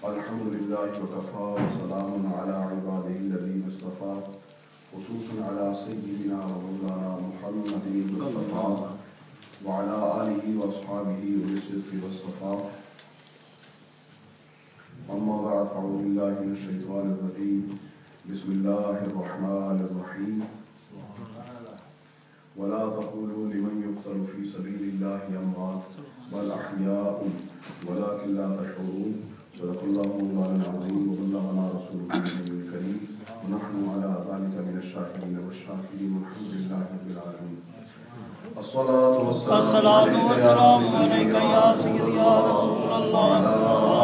الحمد لله وكفى وسلام على عباده الذين اصطفى خصوصا على سيدنا ومولانا محمد المصطفى وعلى آله وأصحابه أولي الصدق والصفاء. أما بعد فأعوذ بالله من الشيطان الرجيم. بسم الله الرحمن الرحيم. ولا تقولوا لمن يقتل في سبيل الله أموات بل أحياء ولكن لا تشعرون. صدق الله مولانا العظيم وبلغنا رسوله النبي الكريم ونحن على ذلك من الشاهدين والشاكرين والحمد لله رب العالمين. الصلاة والسلام عليك يا سيدي يا رسول الله وعلى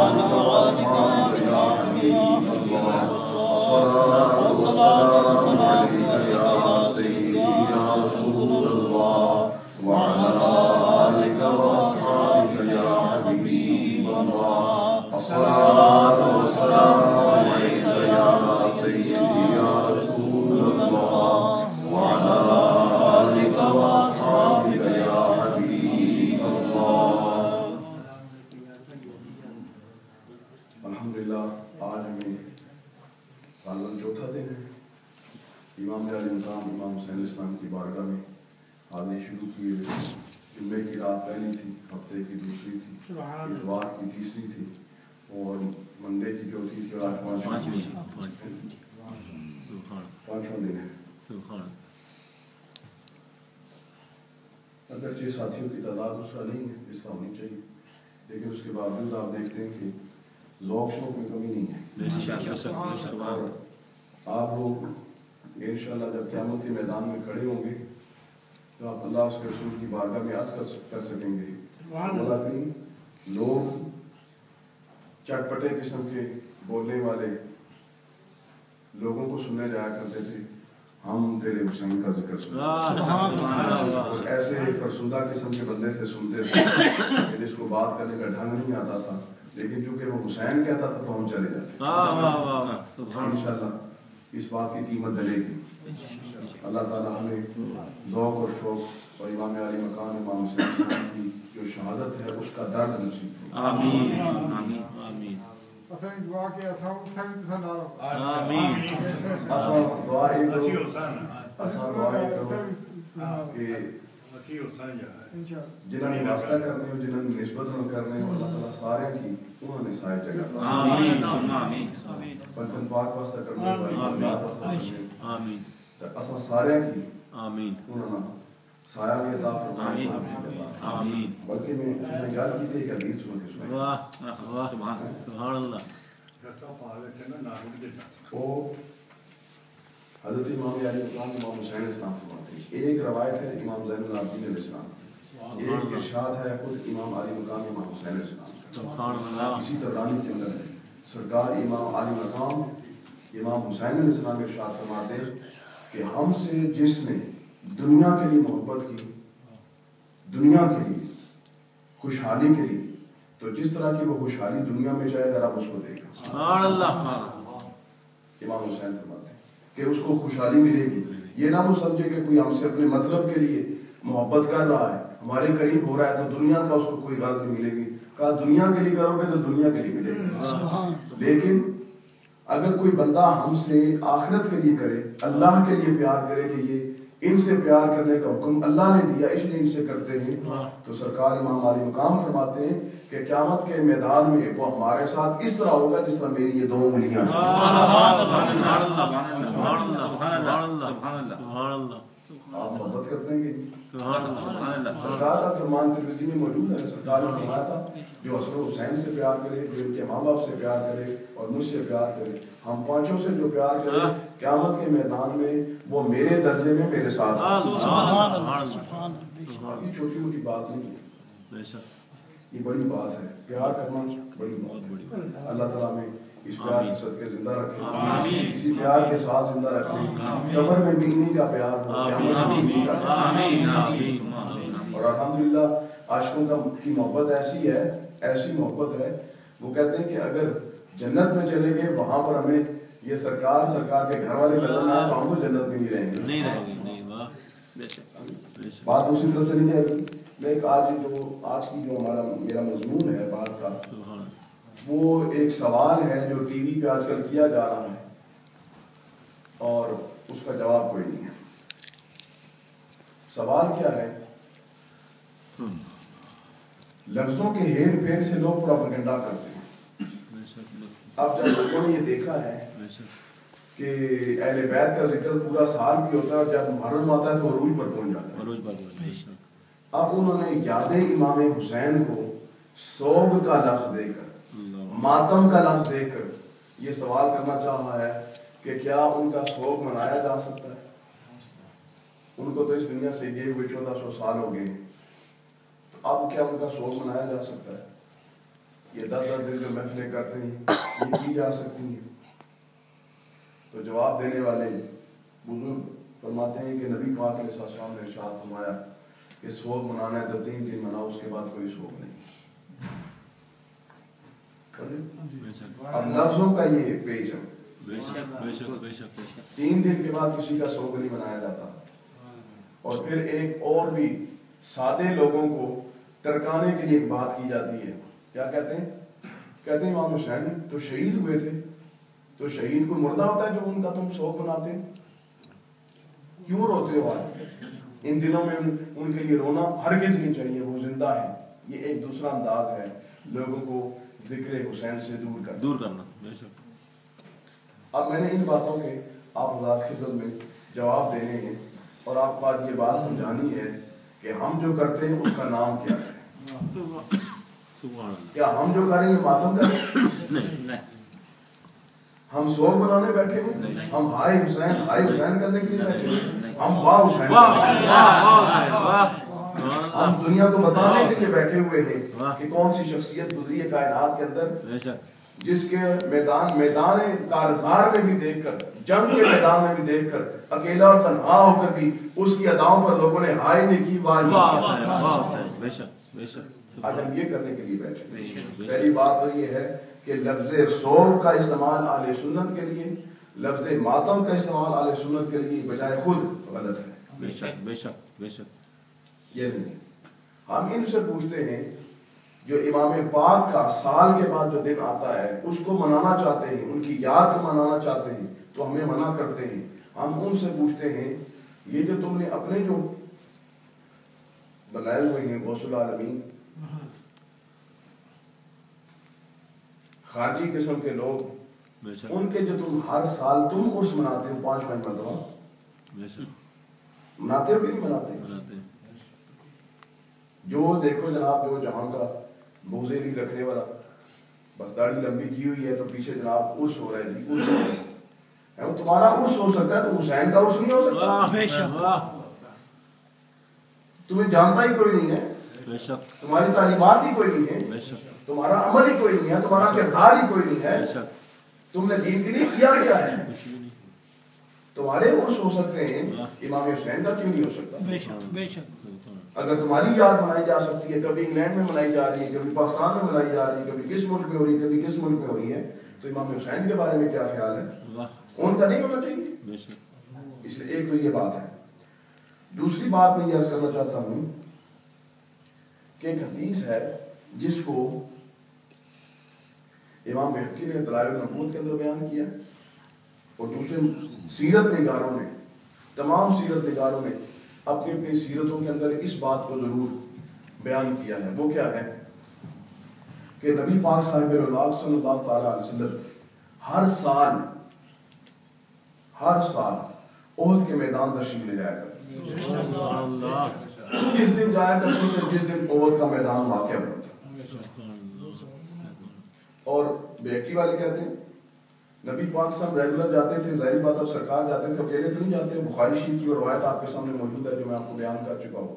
آلك وصحبه يا حبيب الله. الصلاة والسلام عليك يا سيدي يا رسول الله وعلى آلك وصحبه يا حبيب الله. الصلاة والسلام عليك يا سيدي يا رسول الله وعلى آلك وصحبه يا حبيب الله. الحمدللہ آج ہمیں غالباً چوتھا دن ہے امام علی مقام امام حسین اسلام کی بارگاہ میں حاضری شروع کی ہے. جمعے کی رات پہلی تھی، ہفتے کی دوسری تھی، اتوار کی تیسری تھی اور منڈے کی چوتھی تھی اور آج پانچواں دن ہے. اگرچہ ساتھیوں کی تعداد اس کا نہیں ہے جس کا ہونی چاہیے، لیکن اس کے باوجود آپ دیکھتے ہیں کہ ذوق شوق میں کمی نہیں ہے. اور آپ لوگ انشاءاللہ جب قیامت کے میدان میں کھڑے ہوں گے تو آپ اللہ اس کے رسول کی بارگاہ میں عرض کر سکیں گے مولا کریم لوگ چٹپٹے قسم کے بولنے والے لوگوں کو سننے جایا کرتے تھے، ہم تیرے حسین کا ذکر سنتے اور ایسے فرسودہ قسم کے بندے سے سنتے تھے کہ جس کو بات کرنے کا ڈھنگ نہیں آتا تھا، لیکن چونکہ وہ حسین کہتا تھا تو ہم چلے جاتے. انشاءاللہ اس بات کی قیمت دلے گی. اللہ تعالیٰ ہمیں ذوق اور شوق اور امام علی مقام امام حسین کی جو شہادت ہے اس کا درد نصیب ہو. آمین آمین آمین. اصل دعا کے اساں تھن تھن آمین. اساں دعا ہے کہ جنہوں نے واسطہ کرنے اور جنہوں نے نسبت کرنے اللہ تعالیٰ سارے کی انہوں نے سائے جگہ آمین آمین. بندن پاک واسطہ کرنے والی اللہ واسطہ کرنے آمین. اساں سارے کی آمین انہوں نے سایہ بھی عطا فرمائے آمین. بلکہ میں گل کی تھی کہ حدیث سن کے سنائی. واہ واہ سبحان اللہ. وہ حضرت امام علی مقام امام حسین السلام فرماتے ہیں. ایک روایت ہے امام زین العابدین علیہ السلام، ایک ارشاد ہے خود امام علی مقام امام حسین علیہ السلام. سبحان اللہ. اسی ترانی کے اندر ہے سرکار امام علی مقام امام حسین علیہ السلام ارشاد فرماتے ہیں کہ ہم سے جس نے دنیا کے لیے محبت کی، دنیا کے لیے خوشحالی کے لیے، تو جس طرح کی وہ خوشحالی دنیا میں چاہے ذرا اس کو دیکھا. سبحان اللہ. امام حسین فرماتے ہیں کہ اس کو خوشحالی ملے گی. یہ نہ وہ سمجھے کہ کوئی ہم سے اپنے مطلب کے لیے محبت کر رہا ہے، ہمارے قریب ہو رہا ہے تو دنیا کا اس کو کوئی غرض نہیں ملے گی. کہا دنیا کے لیے کرو گے تو دنیا کے لیے ملے گی، لیکن اگر کوئی بندہ ہم سے آخرت کے لیے کرے، اللہ کے لیے پیار کرے کہ یہ ان سے پیار کرنے کا حکم اللہ نے دیا اس لیے ان سے کرتے ہیں، تو سرکار امام علی مقام فرماتے ہیں کہ قیامت کے میدان میں وہ ہمارے ساتھ اس طرح ہوگا جس طرح میری یہ دو انگلیاں. آپ محبت کرتے ہیں کہ سرکار کا فرمان ترمذی میں موجود ہے. سرکار نے فرمایا تھا جو حسن و حسین سے پیار کرے، جو ان کے ماں باپ سے پیار کرے اور مجھ سے پیار کرے، ہم پانچوں سے جو پیار کرے قیامت کے میدان میں وہ میرے درجے میں میرے ساتھ. یہ چھوٹی موٹی بات نہیں، یہ بڑی بات ہے. پیار کرنا بڑی بات ہے. اللہ تعالیٰ میں اس پیار کے صدقے زندہ رکھے، اسی پیار کے ساتھ زندہ رکھے. قبر میں بھی انہی کا پیار ہو. اور الحمدللہ عاشقوں کی محبت ایسی ہے، ایسی محبت ہے، وہ کہتے ہیں کہ اگر جنت میں چلے گئے وہاں پر ہمیں یہ سرکار کے گھر والے نظر نہ آئے تو ہم تو جنت میں نہیں رہیں گے. بات دوسری طرف چلی جائے گی. میں آج کی جو میرا مضمون ہے بات کا، وہ ایک سوال ہے جو ٹی وی پہ آج کل کیا جا رہا ہے اور اس کا جواب کوئی نہیں ہے. سوال کیا ہے؟ لفظوں کے ہیر پھیر سے لوگ پروپیگنڈا کرتے ہیں. اب جب لوگوں نے یہ دیکھا ہے کہ اہل بیت کا ذکر پورا سال بھی ہوتا ہے اور جب محرم آتا ہے تو عروج پر پہنچ جاتا ہے. اب انہوں نے یاد امام حسین کو سوگ کا لفظ دے کر، ماتم کا لفظ دے کر یہ سوال کرنا چاہا ہے کہ کیا ان کا سوگ منایا جا سکتا ہے؟ ان کو تو اس دنیا سے گئے ہوئے 1400 سال ہو گئے، تو اب کیا ان کا سوگ منایا جا سکتا ہے؟ یہ 10 دن جو محفلیں کرتے ہیں یہ کی جا سکتی ہیں؟ تو جواب دینے والے بزرگ فرماتے ہیں کہ نبی پاک علیہ السلام نے ارشاد فرمایا کہ سوگ منانا ہے تو 3 دن مناؤ، اس کے بعد کوئی سوگ نہیں. اب لفظوں کا یہ پیج ہے، 3 دن کے بعد کسی کا سوگ نہیں منایا جاتا. اور پھر ایک اور بھی سادے لوگوں کو ٹرکانے کے لیے ایک بات کی جاتی ہے. کیا کہتے ہیں؟ کہتے ہیں امام حسین تو شہید ہوئے تھے، تو شہید کو مردہ ہوتا ہے جو ان کا تم سوگ مناتے ہیں؟ کیوں روتے ہو آج؟ ان دنوں میں ان کے لیے رونا ہرگز نہیں چاہیے، وہ زندہ ہے. یہ ایک دوسرا انداز ہے لوگوں کو ذکر حسین سے دور کرنا. اب میں نے ان باتوں کے آپ حضرات خدمت میں جواب دینے ہیں اور آپ کو آج یہ بات سمجھانی ہے کہ ہم جو کرتے ہیں اس کا نام کیا ہے. کیا ہم جو کریں گے ماتم کریں؟ ہم سوگ بنانے بیٹھے ہیں؟ ہم ہائے حسین کرنے کے لیے بیٹھے ہیں؟ ہم واہ حسین ہم دنیا کو بتانے کے لیے بیٹھے ہوئے ہیں کہ کون سی شخصیت گزری ہے کائنات کے اندر جس کے میدان کارزار میں بھی دیکھ کر، جنگ کے میدان میں بھی دیکھ کر، اکیلا اور تنہا ہو کر بھی اس کی اداؤں پر لوگوں نے ہائے نہیں کی، آج ہم یہ کرنے کے لیے بیٹھے. پہلی بات تو یہ ہے کہ لفظ سوگ کا استعمال اہل سنت کے لیے، لفظ ماتم کا استعمال اہل سنت کے لیے بجائے خود غلط ہے. بے شک یہ نہیں. ہم ان سے پوچھتے ہیں جو امام پاک کا سال کے بعد جو دن آتا ہے اس کو منانا چاہتے ہیں، ان کی یاد کو منانا چاہتے ہیں تو ہمیں منع کرتے ہیں. ہم ان سے پوچھتے ہیں یہ جو تم نے اپنے جو بنائے ہوئے ہیں غوث العالمین، خارجی قسم کے لوگ، ان کے جو تم ہر سال تم عرس مناتے ہو 5 مرتبہ، مناتے ہو کہ نہیں مناتے؟ جو دیکھو جناب، جو جہاں کا موزے نہیں رکھنے والا، بس داڑھی لمبی کی ہوئی ہے تو پیچھے جناب عرس ہو رہا ہے، جی عرس ہو رہا ہے. وہ تمہارا عرس ہو سکتا ہے تو حسین کا عرس نہیں ہو سکتا. تمہیں جانتا ہی کوئی نہیں ہے، تمہاری تعلیمات ہی کوئی نہیں ہے، تمہارا عمل ہی کوئی نہیں ہے، تمہارا کردار ہی کوئی نہیں ہے، تم نے دین کے لیے کیا کیا ہے. تمہارے عرس ہو سکتے ہیں، امام حسین کا کیوں نہیں ہو سکتا؟ اگر تمہاری یاد منائی جا سکتی ہے، کبھی انگلینڈ میں منائی جا رہی ہے، کبھی پاکستان میں منائی جا رہی ہے، کبھی کس ملک میں ہو رہی ہے، کبھی کس ملک میں ہو رہی ہے، تو امام حسین کے بارے میں کیا خیال ہے؟ ان کا نہیں ہونا چاہیے. اس لیے ایک تو یہ بات ہے. دوسری بات میں یہ عرض کرنا چاہتا ہوں کہ ایک حدیث ہے جس کو امام بہقی نے دلائل النبوت کے اندر بیان کیا اور دوسرے سیرت نگاروں نے، تمام سیرت نگاروں نے اپنی اپنی سیرتوں کے اندر اس بات کو ضرور بیان کیا ہے. وہ کیا ہے کہ نبی پاک صاحب اللہ صلی اللہ تعالیٰ علیہ وسلم ہر سال احد کے میدان تشریف لے جایا کرتے. کس دن جایا کرتے تھے؟ جس دن احد کا میدان واقع ہوتا تھا. اور بہقی والے کہتے ہیں نبی پاک صاحب ریگولر جاتے تھے. ظاہری بات اب سرکار جاتے تھے، اکیلے تو نہیں جاتے. بخاری شریف کی روایت آپ کے سامنے موجود ہے جو میں آپ کو بیان کر چکا ہوں،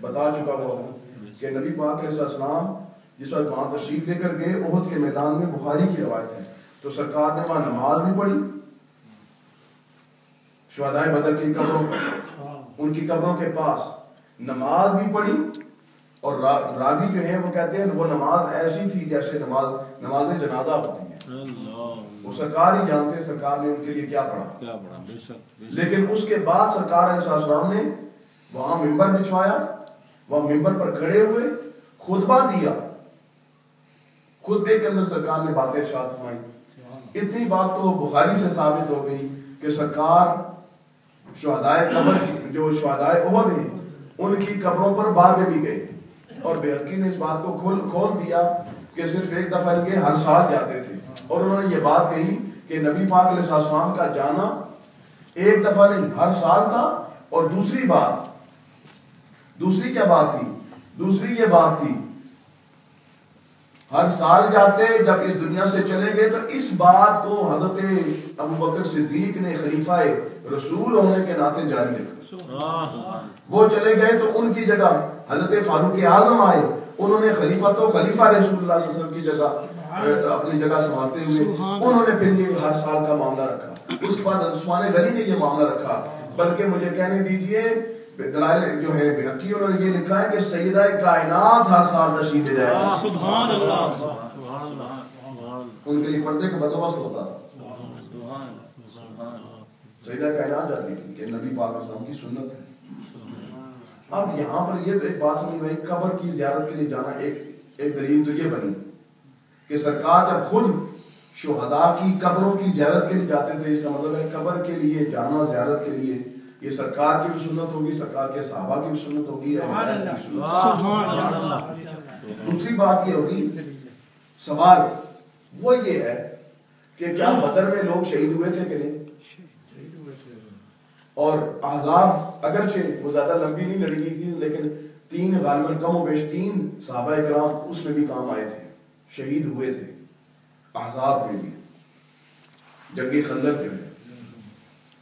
بتا چکا ہوا ہوں کہ نبی پاک علیہ السلام جس وقت وہاں تشریف لے کر گئے احد کے میدان میں، بخاری کی روایت ہے، تو سرکار نے وہاں نماز بھی پڑھی شہدائے بدر کی قبروں پر، ان کی قبروں کے پاس نماز بھی پڑھی. اور راوی جو ہیں وہ کہتے ہیں وہ نماز ایسی تھی جیسے نماز جنازہ ہوتی ہے. وہ سرکار ہی جانتے ہیں سرکار نے ان کے لیے کیا پڑھا. لیکن اس کے بعد سرکار علیہ السلام نے وہاں ممبر بچھوایا، وہاں ممبر پر کھڑے ہوئے خطبہ دیا خطبے کے اندر سرکار نے باتیں ارشاد فرمائی. اتنی بات تو بخاری سے ثابت ہو گئی کہ سرکار شہدائے قبر جو شہدائے احد ہیں ان کی قبروں پر بعد میں بھی گئے, اور بیہقی نے اس بات کو کھول دیا کہ صرف ایک دفعہ نہیں, ہر سال جاتے تھے. اور انہوں نے یہ بات کہی کہ نبی پاک علیہ السلام کا جانا ایک دفعہ نہیں ہر سال تھا. اور دوسری کیا بات تھی؟ دوسری یہ بات تھی ہر سال جاتے, جب اس دنیا سے چلے گئے تو اس بات کو حضرت ابوبکر صدیق نے خلیفہ رسول ہونے کے ناطے جاری رکھا. وہ چلے گئے تو ان کی جگہ حضرت فاروق اعظم آئے, انہوں نے خلیفہ رسول اللہ صلی اللہ علیہ وسلم کی جگہ اپنی جگہ سنبھالتے ہوئے انہوں نے پھر یہ ہر سال کا معاملہ رکھا. اس کے بعد عثمان غنی نے یہ معاملہ رکھا. بلکہ مجھے کہنے دیجئے دلائل جو ہے بیہقی انہوں نے یہ لکھا ہے کہ سیدہ کائنات ہر سال تشریف لے جائے گا. سبحان اللہ, سبحان اللہ. ان کے لیے پردے کا بندوبست ہوتا تھا. سیدہ کائنات جاتی تھی کہ نبی پاک علیہ السلام کی سنت ہے. اب یہاں پر یہ تو ایک بات سمجھ میں, قبر کی زیارت کے لیے جانا ایک دلیل تو یہ بنی کہ سرکار جب خود شہداء کی قبروں کی زیارت کے لیے جاتے تھے, اس کا مطلب ہے قبر کے لیے جانا زیارت کے لیے یہ سرکار کی بھی سنت ہوگی, سرکار کے صحابہ کی بھی سنت ہوگی. دوسری بات یہ ہوگی, سوال وہ یہ ہے کہ کیا بدر میں لوگ شہید ہوئے تھے کہ نہیں؟ اور احزاب اگرچہ وہ زیادہ لمبی نہیں لڑی گئی تھی, لیکن 3 غالباً کم و بیش 3 صحابہ کرام اس میں بھی کام آئے تھے, شہید ہوئے تھے. احزاب میں بھی, جنگ خندق جو ہے.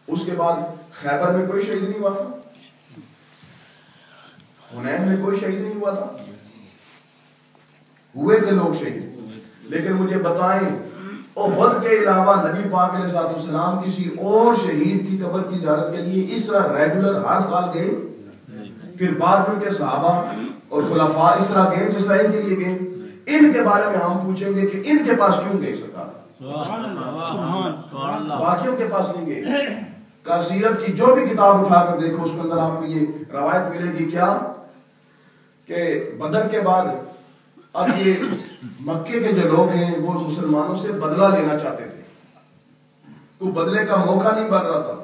اس کے بعد خیبر میں کوئی شہید نہیں ہوا تھا, حنین میں کوئی شہید نہیں ہوا تھا. ہوئے تھے لوگ شہید. لیکن مجھے بتائیں احد کے علاوہ نبی پاک علیہ السلام کسی اور شہید کی قبر کی زیارت کے لیے اس طرح ریگولر ہر سال گئے؟ پھر بعد میں ان کے صحابہ اور خلفاء اس طرح گئے جس طرح ان کے لیے گئے؟ ان کے بارے میں ہم پوچھیں گے کہ ان کے پاس کیوں گئے سرکار؟ باقیوں کے پاس نہیں گئے. کا سیرت کی جو بھی کتاب اٹھا کر دیکھو اس کے اندر آپ کو یہ روایت ملے گی کیا کہ بدر کے بعد اب یہ مکے کے جو لوگ ہیں وہ مسلمانوں سے بدلہ لینا چاہتے تھے, کوئی بدلے کا موقع نہیں بن رہا تھا.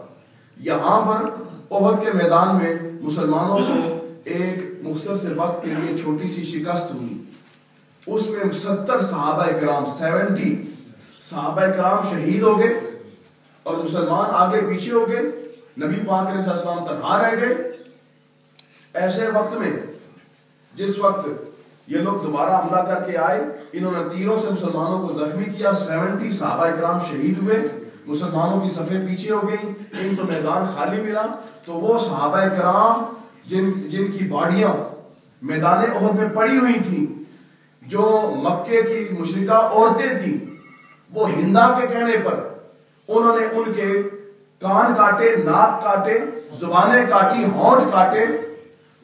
یہاں پر احد کے میدان میں مسلمانوں کو ایک مختصر سے وقت کے لیے چھوٹی سی شکست ہوئی. اس میں 70 صحابہ کرام 70 صحابہ کرام شہید ہو گئے اور مسلمان آگے پیچھے ہو گئے. نبی پاک علیہ السلام تنہا رہ گئے. ایسے وقت میں جس وقت یہ لوگ دوبارہ حملہ کر کے آئے, انہوں نے تیروں سے مسلمانوں کو زخمی کیا. 70 صحابہ کرام شہید ہوئے, مسلمانوں کی صفیں پیچھے ہو گئیں, ان کو میدان خالی ملا. تو وہ صحابہ کرام جن کی باڈیاں میدان احد میں پڑی ہوئی تھیں, جو مکے کی مشرکہ عورتیں تھیں, وہ ہندا کے کہنے پر انہوں نے ان کے کان کاٹے, ناک کاٹے, زبانیں کاٹی, ہونٹ کاٹے.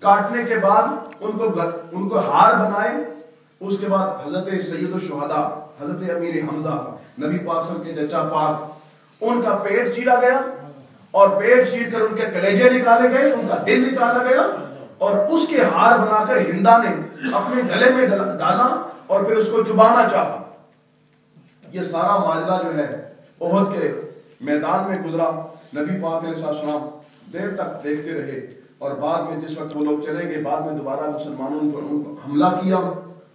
کاٹنے کے بعد ان کو ہار بنائے. اس کے بعد حضرت سید الشہداء حضرت امیر حمزہ نبی پاک صلی اللہ علیہ وسلم کے چچا پاک, ان کا پیٹ چیرا گیا اور پیٹ چیر کر ان کے کلیجے نکالے گئے, ان کا دل نکالا گیا اور اس کے ہار بنا کر ہندا نے اپنے گلے میں ڈالا اور پھر اس کو چبانا چاہا. یہ سارا ماجرا جو ہے احد کے میدان میں گزرا. نبی پاک علیہ السلام دیر تک دیکھتے رہے اور بعد میں جس وقت وہ لوگ چلے گئے, بعد میں دوبارہ مسلمانوں پر حملہ کیا,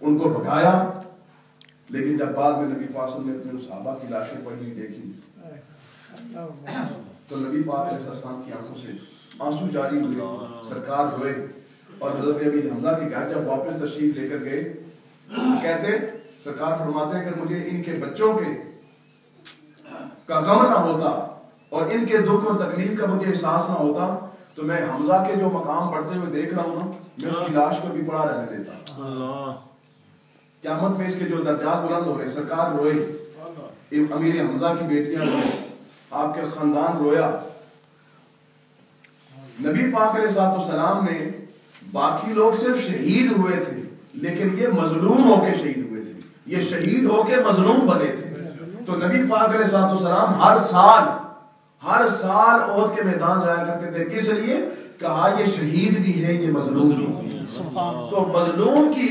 ان کو بھگایا. لیکن جب بعد میں نبی پاک صلی اللہ علیہ وسلم نے صحابہ کی لاشیں پڑی ہوئی دیکھی تو نبی پاک علیہ السلام کی آنکھوں سے آنسو جاری ہوئے, سرکار روئے. اور حضرت امیر حمزہ کے گھر جب واپس تشریف لے کر گئے, کہتے سرکار فرماتے ہیں کہ مجھے ان کے بچوں کے کا غم نہ ہوتا اور ان کے دکھ اور تکلیف کا مجھے احساس نہ ہوتا تو میں حمزہ کے جو مقام پڑھتے ہوئے دیکھ رہا ہوں نا, میں اس کی لاش کو بھی پڑا رہنے دیتا. قیامت میں اس کے جو درجات بلند ہو رہے, سرکار روئے, امیر حمزہ کی بیٹیاں روئے, آپ کے خاندان رویا. نبی پاک علیہ السلام نے باقی لوگ صرف شہید ہوئے تھے لیکن یہ مظلوم ہو کے شہید ہوئے تھے, یہ شہید ہو کے مظلوم بنے تھے. تو نبی پاک علیہ السلام ہر سال احد کے میدان جایا کرتے تھے. کس لیے؟ کہا یہ شہید بھی ہے, یہ مظلوم بھی ہے. تو مظلوم کی